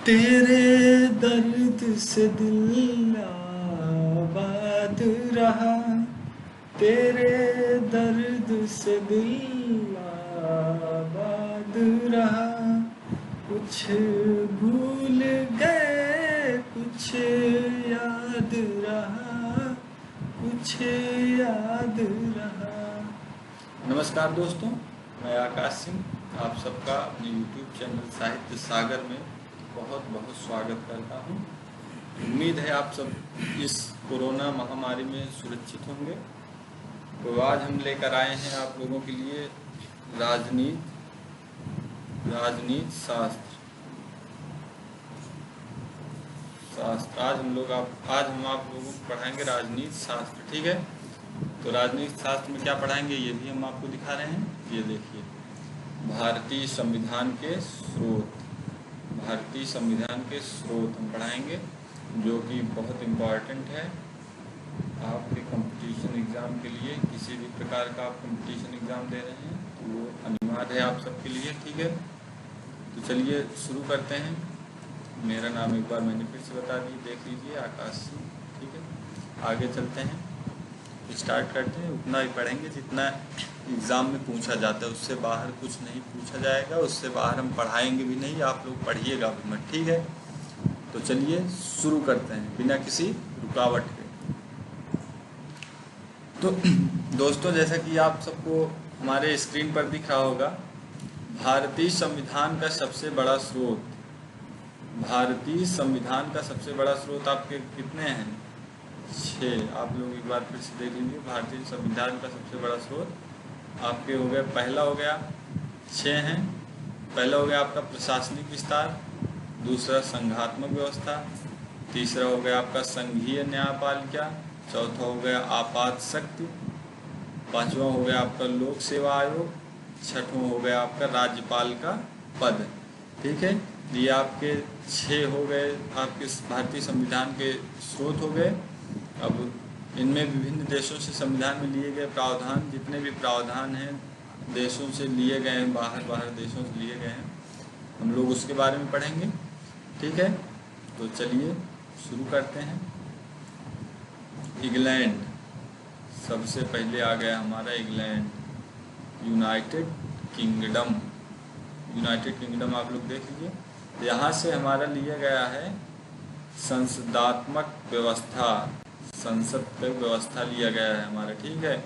तेरे दर्द से दिल आबाद रहा, तेरे दर्द से दिल आबाद रहा। कुछ भूल गए कुछ याद रहा, कुछ याद रहा। नमस्कार दोस्तों, मैं आकाश सिंह आप सबका अपने YouTube चैनल साहित्य सागर में बहुत बहुत स्वागत करता हूं। उम्मीद है आप सब इस कोरोना महामारी में सुरक्षित होंगे। तो आज हम लेकर आए हैं आप लोगों के लिए राजनीति शास्त्र। आज हम आप लोगों को पढ़ाएंगे राजनीति शास्त्र, ठीक है। तो राजनीति शास्त्र में क्या पढ़ाएंगे ये भी हम आपको दिखा रहे हैं। ये देखिए, भारतीय संविधान के स्रोत, भारतीय संविधान के स्रोत हम पढ़ाएंगे, जो कि बहुत इम्पोर्टेंट है आपके कंपटीशन एग्ज़ाम के लिए। किसी भी प्रकार का आप कंपटीशन एग्ज़ाम दे रहे हैं तो वो अनिवार्य है आप सबके लिए, ठीक है। तो चलिए शुरू करते हैं। मेरा नाम एक बार मैंने फिर से बता दी, देख लीजिए, आकाश सिंह, ठीक है। आगे चलते हैं, स्टार्ट करते हैं। उतना ही पढ़ेंगे जितना एग्ज़ाम में पूछा जाता है, उससे बाहर कुछ नहीं पूछा जाएगा, उससे बाहर हम पढ़ाएंगे भी नहीं, आप लोग पढ़िएगा भी मत, ठीक है। तो चलिए शुरू करते हैं बिना किसी रुकावट के। तो दोस्तों, जैसा कि आप सबको हमारे स्क्रीन पर दिख रहा होगा, भारतीय संविधान का सबसे बड़ा स्रोत, भारतीय संविधान का सबसे बड़ा स्रोत आपके कितने हैं? 6। आप लोग एक बार फिर से देख लीजिए, भारतीय संविधान का सबसे बड़ा स्रोत आपके हो गया, पहला हो गया 6 हैं। पहला हो गया आपका प्रशासनिक विस्तार, दूसरा संघात्मक व्यवस्था, तीसरा हो गया आपका संघीय न्यायपालिका, चौथा हो गया आपात शक्ति, पांचवा हो गया आपका लोक सेवा आयोग, छठवां हो गया आपका राज्यपाल का पद, ठीक है। ये आपके 6 हो गए आपके भारतीय संविधान के स्रोत हो गए। अब इनमें विभिन्न देशों से संविधान में लिए गए प्रावधान, जितने भी प्रावधान हैं देशों से लिए गए हैं, बाहर देशों से लिए गए हैं, हम लोग उसके बारे में पढ़ेंगे, ठीक है। तो चलिए शुरू करते हैं। इंग्लैंड सबसे पहले आ गया हमारा, England, United kingdom. United kingdom आप लोग देख लीजिए, यहाँ से हमारा लिया गया है संसदात्मक व्यवस्था, संसद का व्यवस्था लिया गया है हमारा, ठीक है।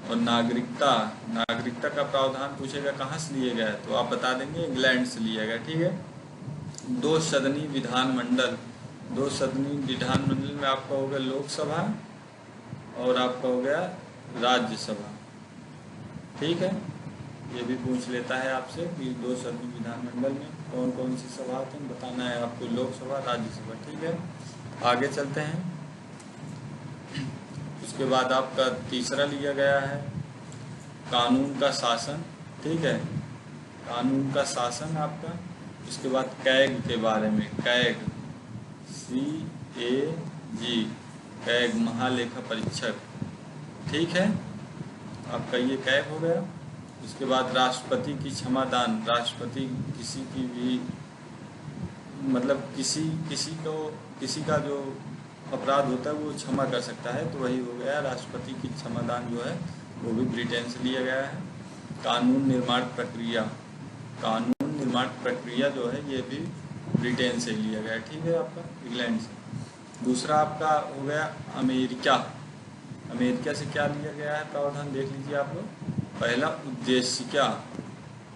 और नागरिकता का प्रावधान पूछेगा कहाँ से लिया गया है, तो आप बता देंगे इंग्लैंड से लिया गया, ठीक है। 2 सदनी विधानमंडल, 2 सदनी विधानमंडल में आपका हो गया लोकसभा और आपका हो गया राज्यसभा, ठीक है। ये भी पूछ लेता है आपसे कि 2 सदनी विधानमंडल में कौन कौन सी सभा आते हैं, बताना है आपको, लोकसभा राज्यसभा, ठीक है। आगे चलते हैं। उसके बाद आपका तीसरा लिया गया है कानून का शासन, ठीक है, कानून का शासन आपका। उसके बाद कैग के बारे में, कैग, CAG, कैग महालेखा परीक्षक, ठीक है, आपका ये कैग हो गया। उसके बाद राष्ट्रपति की क्षमादान, राष्ट्रपति किसी की भी मतलब किसी का जो अपराध होता है वो क्षमा कर सकता है, तो वही हो गया राष्ट्रपति की क्षमादान, जो है वो भी ब्रिटेन से लिया गया है। कानून निर्माण प्रक्रिया, कानून निर्माण प्रक्रिया जो है ये भी ब्रिटेन से लिया गया है, ठीक है, आपका इंग्लैंड से। दूसरा आपका हो गया अमेरिका, अमेरिका से क्या लिया गया है प्रावधान देख लीजिए आप लोग। पहला उद्देशिका,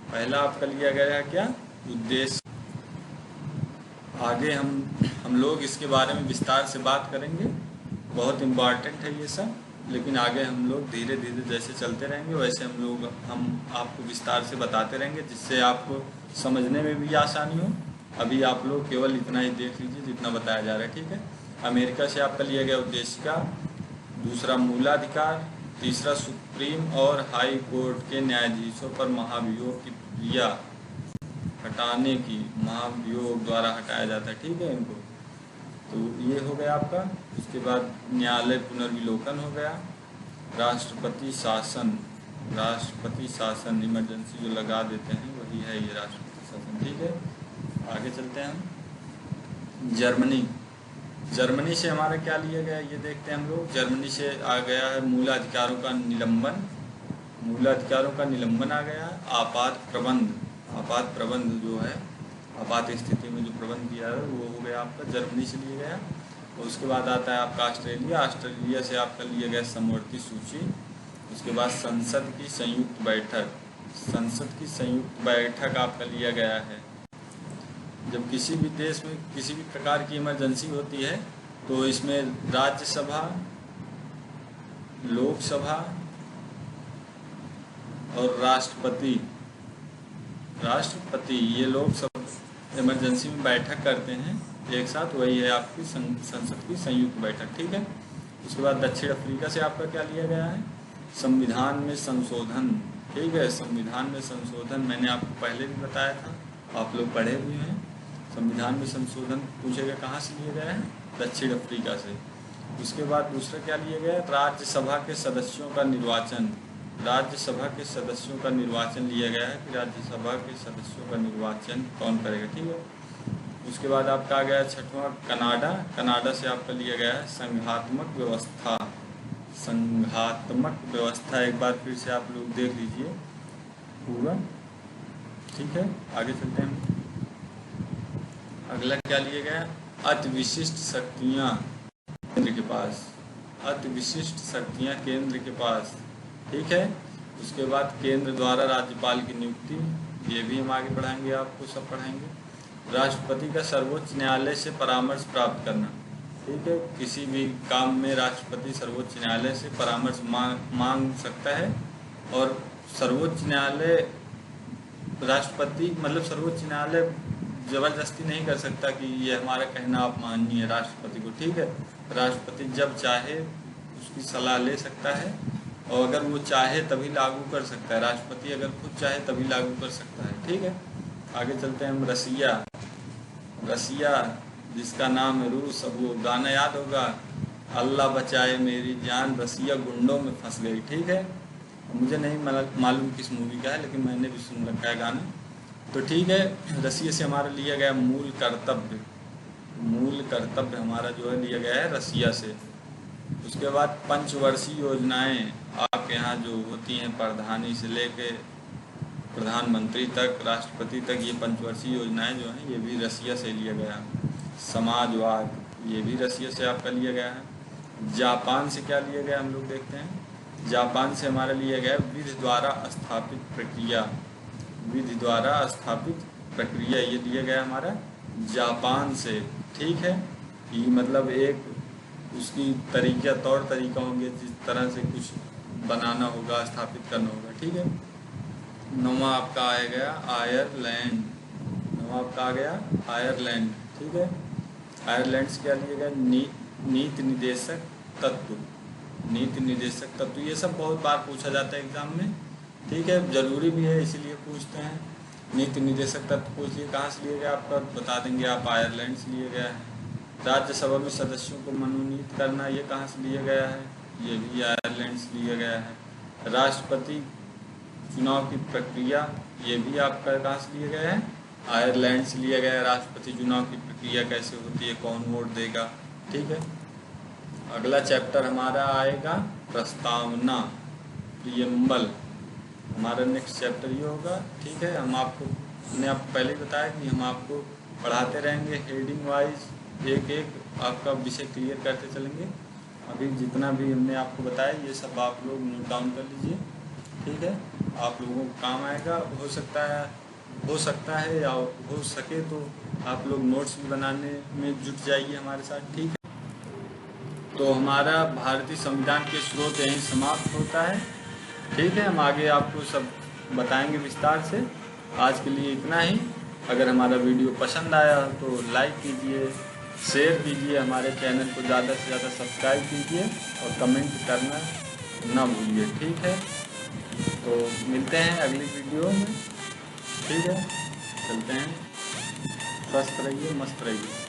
पहला आपका लिया गया है क्या, उद्देश्य। आगे हम लोग इसके बारे में विस्तार से बात करेंगे, बहुत इम्पॉर्टेंट है ये सब, लेकिन आगे हम लोग धीरे धीरे जैसे चलते रहेंगे वैसे हम आपको विस्तार से बताते रहेंगे, जिससे आपको समझने में भी आसानी हो। अभी आप लोग केवल इतना ही देख लीजिए जितना बताया जा रहा है, ठीक है। अमेरिका से आपका लिया गया उद्देशिका, दूसरा मूलाधिकार, तीसरा सुप्रीम और हाई कोर्ट के न्यायाधीशों पर महाभियोग की क्रिया हटाने की, महाभियोग द्वारा हटाया जाता है, ठीक है, इनको। तो ये हो गया आपका। उसके बाद न्यायालय पुनर्विलोकन हो गया। राष्ट्रपति शासन, राष्ट्रपति शासन इमरजेंसी जो लगा देते हैं वही है ये राष्ट्रपति शासन, ठीक है। आगे चलते हैं हम। जर्मनी। जर्मनी से हमारा क्या लिया गया ये देखते हैं हम लोग। जर्मनी से आ गया है मूलाधिकारों का निलंबन। मूलाधिकारों का निलंबन आ गया। आपात प्रबंध, आपात प्रबंध जो है, आपात स्थिति में जो प्रबंध किया है वो हो गया आपका जर्मनी से लिया गया। और उसके बाद आता है आपका ऑस्ट्रेलिया। ऑस्ट्रेलिया से आपका लिया गया समवर्ती सूची। उसके बाद संसद की संयुक्त बैठक, संसद की संयुक्त बैठक आपका लिया गया है। जब किसी भी देश में किसी भी प्रकार की इमरजेंसी होती है तो इसमें राज्यसभा, लोकसभा और राष्ट्रपति ये लोग सब इमरजेंसी में बैठक करते हैं एक साथ। वही है आपकी संसद की संयुक्त बैठक, ठीक है। उसके बाद दक्षिण अफ्रीका से आपका क्या लिया गया है, संविधान में संशोधन, ठीक है। संविधान में संशोधन मैंने आपको पहले भी बताया था, आप लोग पढ़े हुए हैं। संविधान में संशोधन पूछेगा कहाँ से लिया गया है, दक्षिण अफ्रीका से। उसके बाद दूसरा क्या लिया गया है, राज्यसभा के सदस्यों का निर्वाचन। राज्यसभा के सदस्यों का निर्वाचन लिया गया है कि राज्यसभा के सदस्यों का निर्वाचन कौन करेगा, ठीक है। उसके बाद आपका आ गया छठवां कनाडा। कनाडा से आपका लिया गया है संघात्मक व्यवस्था। संघात्मक व्यवस्था एक बार फिर से आप लोग देख लीजिए पूरा, ठीक है। आगे चलते हैं। अगला क्या लिया गया, अति विशिष्ट शक्तियाँ केंद्र के पास। अति विशिष्ट शक्तियाँ केंद्र के पास, ठीक है। उसके बाद केंद्र द्वारा राज्यपाल की नियुक्ति, ये भी हम आगे पढ़ाएंगे, आपको सब पढ़ाएंगे। राष्ट्रपति का सर्वोच्च न्यायालय से परामर्श प्राप्त करना, ठीक है। किसी भी काम में राष्ट्रपति सर्वोच्च न्यायालय से परामर्श मांग सकता है। और सर्वोच्च न्यायालय राष्ट्रपति मतलब सर्वोच्च न्यायालय जबरदस्ती नहीं कर सकता कि ये हमारा कहना आप मानिए राष्ट्रपति को, ठीक है। राष्ट्रपति जब चाहे उसकी सलाह ले सकता है और अगर वो चाहे तभी लागू कर सकता है। राष्ट्रपति अगर खुद चाहे तभी लागू कर सकता है, ठीक है। आगे चलते हैं हम। रसिया। रसिया जिसका नाम है रूस। अब वो गाना याद होगा, अल्लाह बचाए मेरी जान रसिया गुंडों में फंस गई, ठीक है। मुझे नहीं मालूम किस मूवी का है लेकिन मैंने भी सुन रखा है गाना, तो ठीक है। रसिया से हमारा लिया गया मूल कर्तव्य। मूल कर्तव्य हमारा जो है लिया गया है रसिया से। उसके बाद पंचवर्षीय योजनाएं आपके यहाँ जो होती हैं, प्रधानी से लेके प्रधानमंत्री तक, राष्ट्रपति तक, ये पंचवर्षीय योजनाएं जो हैं ये भी रसिया से लिया गया। समाजवाद ये भी रसिया से आपका लिया गया है। जापान से क्या लिया गया हम लोग देखते हैं। जापान से हमारा लिया गया विधि द्वारा स्थापित प्रक्रिया। विधि द्वारा स्थापित प्रक्रिया ये लिया गया हमारा जापान से, ठीक है। ये मतलब एक उसकी तरीका, तौर तरीका होंगे जिस तरह से कुछ बनाना होगा, स्थापित करना होगा, ठीक है। नौवां आपका आ गया आयरलैंड। नौवां आपका आ गया आयरलैंड, ठीक है। आयरलैंड से क्या लिया गया, नीति निर्देशक तत्व। नीति निर्देशक तत्व ये सब बहुत बार पूछा जाता है एग्जाम में, ठीक है। जरूरी भी है इसीलिए पूछते हैं। नीति निर्देशक तत्व पूछिए कहाँ से लिया गया, आपका बता देंगे आप, आयरलैंड से लिया गया है। राज्यसभा में सदस्यों को मनोनीत करना ये कहाँ से लिया गया है, ये भी आयरलैंड से लिया गया है। राष्ट्रपति चुनाव की प्रक्रिया ये भी आपका कहाँ से लिया गया है, आयरलैंड से लिया गया है। राष्ट्रपति चुनाव की प्रक्रिया कैसे होती है, कौन वोट देगा, ठीक है। अगला चैप्टर हमारा आएगा प्रस्तावना, प्रियम्बल। हमारा नेक्स्ट चैप्टर ये होगा, ठीक है। हम आपको, मैंने आपको पहले ही बताया कि हम आपको पढ़ाते रहेंगे हेडिंग वाइज, एक एक आपका विषय क्लियर करते चलेंगे। अभी जितना भी हमने आपको बताया ये सब आप लोग नोट डाउन कर लीजिए, ठीक है। आप लोगों को काम आएगा। हो सकता है या हो सके तो आप लोग नोट्स भी बनाने में जुट जाइए हमारे साथ, ठीक है। तो हमारा भारतीय संविधान के स्रोत यहीं समाप्त होता है, ठीक है। हम आगे आपको सब बताएंगे विस्तार से। आज के लिए इतना ही। अगर हमारा वीडियो पसंद आया तो लाइक कीजिए, शेयर कीजिए, हमारे चैनल को ज़्यादा से ज़्यादा सब्सक्राइब कीजिए और कमेंट करना ना भूलिए, ठीक है। तो मिलते हैं अगली वीडियो में, ठीक है। चलते हैं, स्वस्थ रहिए, मस्त रहिए।